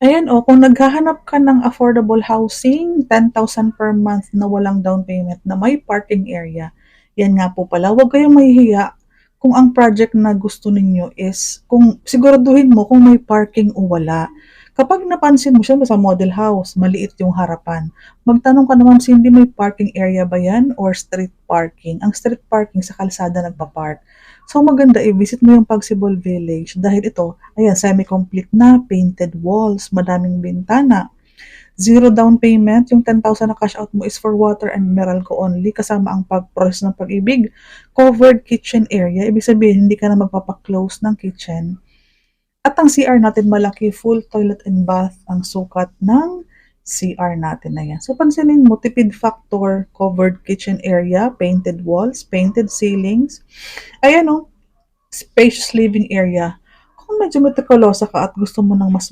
Ayan o, kung naghahanap ka ng affordable housing, 10,000 per month na walang down payment na may parking area, yan nga po pala, huwag kayong mahihiya kung ang project na gusto ninyo is kung siguraduhin mo kung may parking o wala. Kapag napansin mo siyempre sa model house, maliit yung harapan, magtanong ka naman kung hindi may parking area ba yan or street parking. Ang street parking sa kalsada nagpa-park. So maganda i-visit mo yung Pagsibol Village dahil ito, ayan, semi-complete na, painted walls, madaming bintana. Zero down payment, yung 10,000 na cash out mo is for water and Meralco only kasama ang pag-process ng pag-ibig. Covered kitchen area, ibig sabihin hindi ka na magpapaklose ng kitchen. At ang CR natin malaki, full toilet and bath ang sukat ng CR natin na yan. So pansinin mo, tipid factor, covered kitchen area, painted walls, painted ceilings. Ayan o, spacious living area. Kung medyo meticulosa ka at gusto mo ng mas